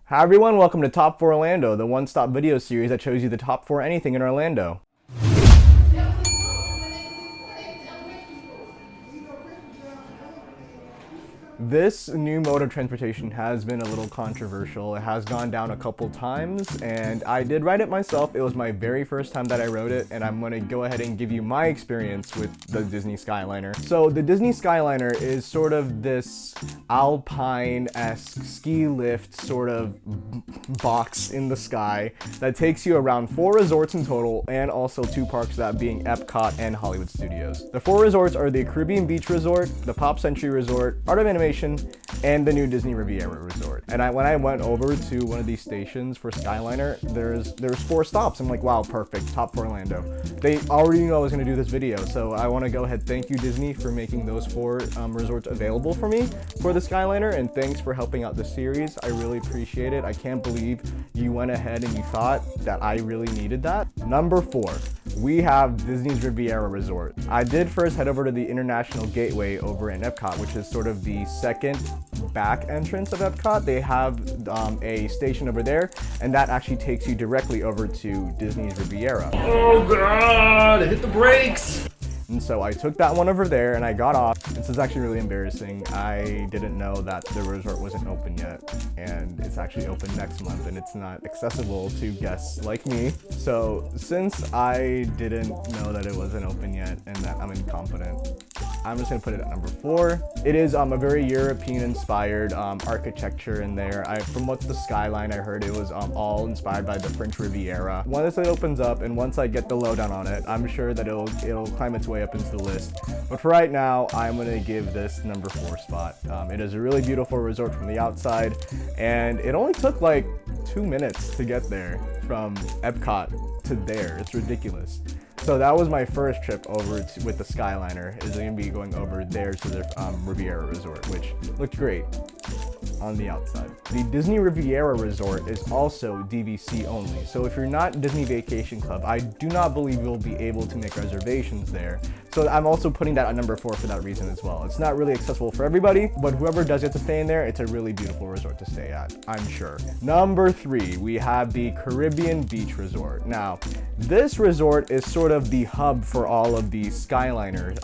Hi everyone, welcome to Top 4 Orlando, the one-stop video series that shows you the top 4 anything in Orlando. This new mode of transportation has been a little controversial. It has gone down a couple times, and I did write it myself. It was my very first time that I wrote it, and I'm gonna go ahead and give you my experience with the Disney Skyliner. So the Disney Skyliner is sort of this alpine-esque ski lift sort of box in the sky that takes you around 4 resorts in total, and also 2 parks, that being Epcot and Hollywood Studios. The 4 resorts are the Caribbean Beach Resort, the Pop Century Resort, Art of Animation, and the new Disney Riviera Resort. And when I went over to one of these stations for Skyliner, there's 4 stops. I'm like, wow, perfect, Top 4 Orlando. They already knew I was gonna do this video, so I wanna go ahead, thank you Disney for making those 4 resorts available for me for the Skyliner, and thanks for helping out the series. I really appreciate it. I can't believe you went ahead and you thought that I really needed that. Number 4, we have Disney's Riviera Resort. I did first head over to the International Gateway over in Epcot, which is sort of the second back entrance of Epcot. They have a station over there, and that actually takes you directly over to Disney's Riviera. Oh God, hit the brakes! And so I took that one over there and I got off. This is actually really embarrassing. I didn't know that the resort wasn't open yet, and it's actually open next month, and it's not accessible to guests like me. So since I didn't know that it wasn't open yet and that I'm incompetent, I'm just gonna put it at number 4. It is a very European-inspired architecture in there. From what the skyline I heard, it was all inspired by the French Riviera. Once it opens up and once I get the lowdown on it, I'm sure that it'll climb its way up into the list. But for right now, I'm gonna give this number 4 spot. It is a really beautiful resort from the outside, and it only took like 2 minutes to get there from Epcot to there. It's ridiculous. So that was my first trip over with the Skyliner, is going to be going over there to the Riviera Resort, which looked great on the outside. The Disney Riviera Resort is also DVC only. So if you're not Disney Vacation Club, I do not believe you'll be able to make reservations there. So I'm also putting that at number 4 for that reason as well. It's not really accessible for everybody, but whoever does get to stay in there, it's a really beautiful resort to stay at, I'm sure. Number 3, we have the Caribbean Beach Resort. Now, this resort is sort of the hub for all of the Skyliner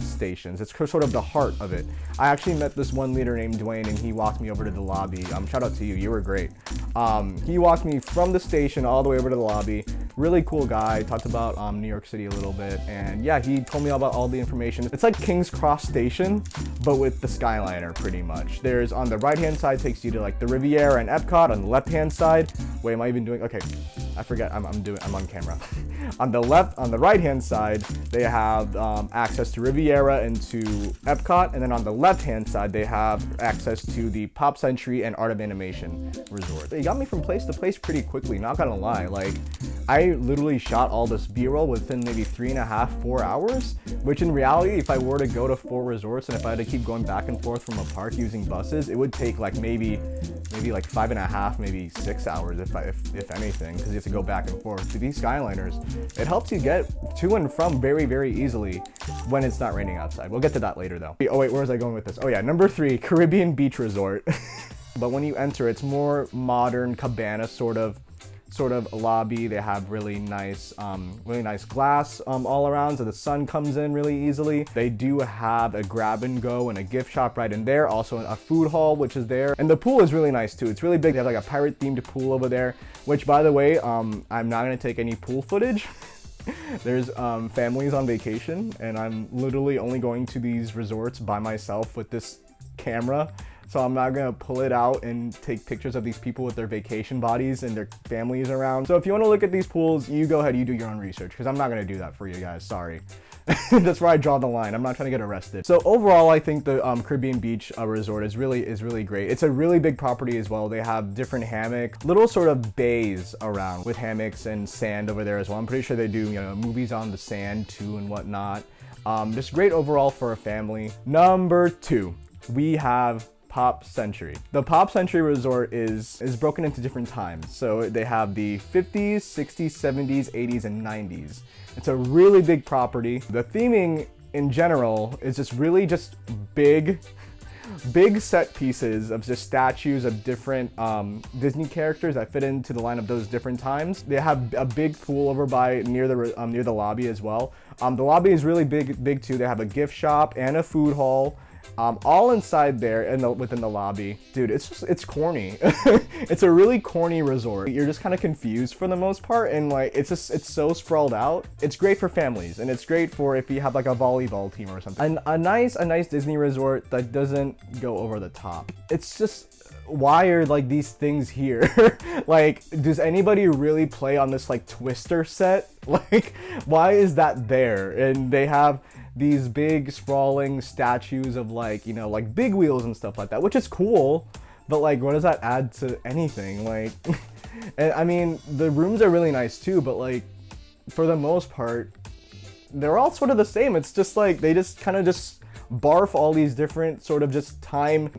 stations. It's sort of the heart of it. I actually met this one leader named Dwayne, and he walked me over to the lobby. Shout out to you, you were great. He walked me from the station all the way over to the lobby. Really cool guy, talked about New York City a little bit, and yeah, he told me all about all the information. It's like King's Cross Station, but with the Skyliner pretty much. There's on the right-hand side takes you to like the Riviera and Epcot. On the left-hand side, wait, am I even doing, okay, I forget, I'm on camera. On the right-hand side, they have access to Riviera and to Epcot, and then on the left-hand side, they have access to the Pop Century and Art of Animation Resort. They got me from place to place pretty quickly, not gonna lie. Like, I literally shot all this B-roll within maybe 3.5, 4 hours, which in reality, if I were to go to 4 resorts and if I had to keep going back and forth from a park using buses, it would take like maybe like 5.5, maybe 6 hours if anything, because you have to go back and forth. To these Skyliners, it helps you get to and from very, very easily when it's not raining outside. We'll get to that later though. Oh wait, where was I going with this? Oh yeah, number 3, Caribbean Beach Resort. But when you enter, it's more modern cabana sort of lobby. They have really nice glass all around, so the sun comes in really easily. They do have a grab and go and a gift shop right in there, also a food hall which is there, and the pool is really nice too. It's really big. They have like a pirate themed pool over there, which by the way, I'm not gonna take any pool footage. There's families on vacation, and I'm literally only going to these resorts by myself with this camera. So I'm not gonna pull it out and take pictures of these people with their vacation bodies and their families around. So if you wanna look at these pools, you go ahead, you do your own research, because I'm not gonna do that for you guys, sorry. That's where I draw the line. I'm not trying to get arrested. So overall, I think the Caribbean Beach Resort is really great. It's a really big property as well. They have different little sort of bays around with hammocks and sand over there as well. I'm pretty sure they do, movies on the sand too and whatnot. Just great overall for a family. Number 2, we have Pop Century. The Pop Century Resort is broken into different times. So they have the 50s, 60s, 70s, 80s, and 90s. It's a really big property. The theming in general is just really big big set pieces of just statues of different Disney characters that fit into the line of those different times. They have a big pool over by near the lobby as well. The lobby is really big too. They have a gift shop and a food hall. All inside there and within the lobby. Dude, it's corny. It's a really corny resort. You're just kind of confused for the most part, and like it's so sprawled out. It's great for families, and it's great for if you have like a volleyball team or something. And a nice Disney resort that doesn't go over the top. It's just, why are like these things here? Like, does anybody really play on this like Twister set? Like, why is that there? And they have these big sprawling statues of like, you know, like big wheels and stuff like that, which is cool, but like, what does that add to anything? Like, and I mean, the rooms are really nice too, but like, for the most part, they're all sort of the same. It's just like, they just kind of just barf all these different sort of just time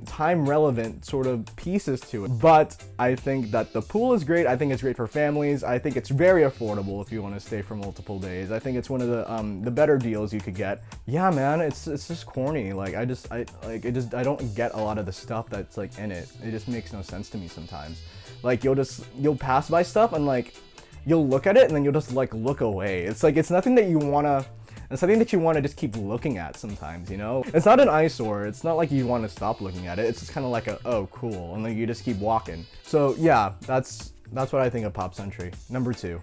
relevant sort of pieces to it. But I think that the pool is great. I think it's great for families. I think it's very affordable if you want to stay for multiple days. I think it's one of the better deals you could get. Yeah, man, it's just corny. Like, I don't get a lot of the stuff that's like in it. It just makes no sense to me sometimes. Like, you'll pass by stuff and like you'll look at it and then you'll just like look away. It's like, it's nothing that you want to just keep looking at sometimes, you know? It's not an eyesore. It's not like you want to stop looking at it. It's just kind of like oh, cool. And then you just keep walking. So yeah, that's what I think of Pop Century. Number 2.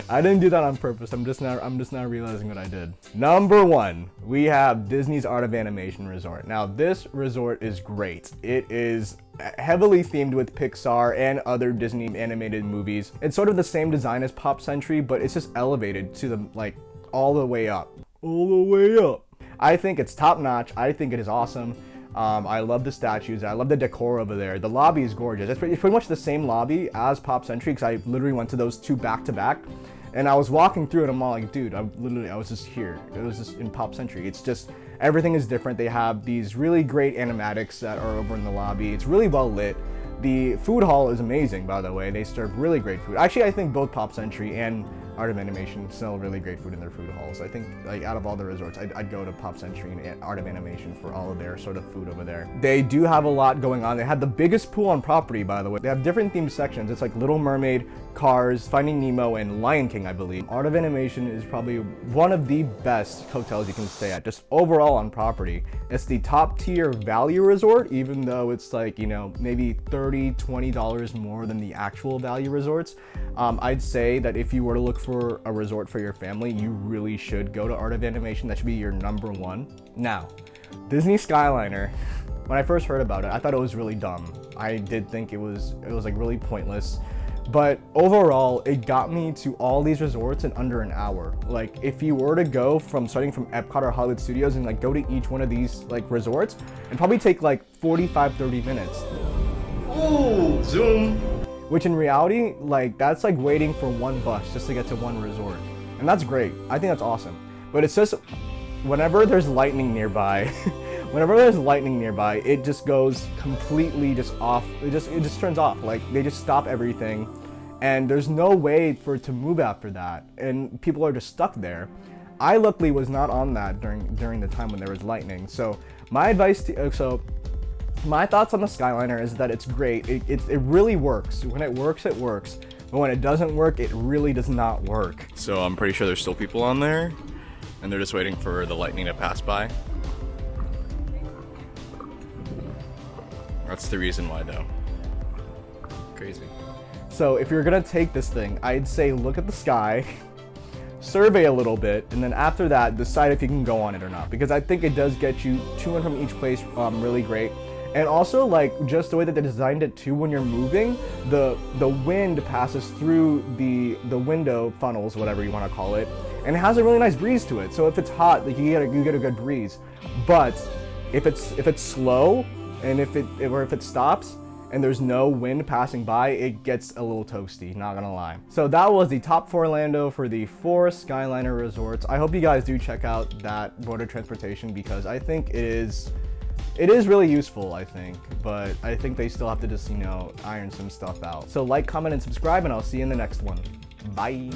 I didn't do that on purpose. I'm just now realizing what I did. Number 1, we have Disney's Art of Animation Resort. Now, this resort is great. It is heavily themed with Pixar and other Disney animated movies. It's sort of the same design as Pop Century, but it's just elevated to the like all the way up. All the way up. I think it's top notch. I think it is awesome. I love the statues. I love the decor over there. The lobby is gorgeous. It's pretty much the same lobby as Pop Century, because I literally went to those two back to back, and I was walking through it. I'm all like, dude, I was just here. It was just in Pop Century. It's just, everything is different. They have these really great animatics that are over in the lobby. It's really well lit. The food hall is amazing, by the way. They serve really great food. Actually, I think both Pop Century and Art of Animation sell really great food in their food halls. I think, like, out of all the resorts, I'd go to Pop Century and Art of Animation for all of their sort of food over there. They do have a lot going on. They had the biggest pool on property, by the way. They have different themed sections. It's like Little Mermaid, Cars, Finding Nemo, and Lion King, I believe. Art of Animation is probably one of the best hotels you can stay at, just overall on property. It's the top tier value resort, even though it's like, you know, maybe $30, $20 more than the actual value resorts. I'd say that if you were to look for a resort for your family, you really should go to Art of Animation. That should be your number 1. Now, Disney Skyliner. When I first heard about it, I thought it was really dumb. I did think it was like really pointless. But overall, it got me to all these resorts in under an hour. Like, if you were to go starting from Epcot or Hollywood Studios and like go to each one of these like resorts, it'd probably take like 45-30 minutes. Ooh, zoom. Which in reality, like, that's like waiting for one bus just to get to one resort. And that's great. I think that's awesome. But it's just, whenever there's lightning nearby, it just goes completely just off. It just turns off. Like, they just stop everything, and there's no way for it to move after that. And people are just stuck there. I luckily was not on that during the time when there was lightning. So my advice to, my thoughts on the Skyliner is that it's great. It really works. When it works, it works. But when it doesn't work, it really does not work. So I'm pretty sure there's still people on there, and they're just waiting for the lightning to pass by. That's the reason why, though. Crazy. So if you're gonna take this thing, I'd say look at the sky, survey a little bit, and then after that, decide if you can go on it or not. Because I think it does get you to and from each place really great. And also, like, just the way that they designed it too, when you're moving, the wind passes through the window funnels, whatever you want to call it, and it has a really nice breeze to it. So if it's hot, like, you get a good breeze. But if it's slow, and if it stops and there's no wind passing by, it gets a little toasty, not gonna lie. So that was the top Fourlando for the 4 Skyliner resorts. I hope you guys do check out that border transportation, because I think it is really useful, I think, but I think they still have to just, you know, iron some stuff out. So like, comment, and subscribe, and I'll see you in the next one. Bye.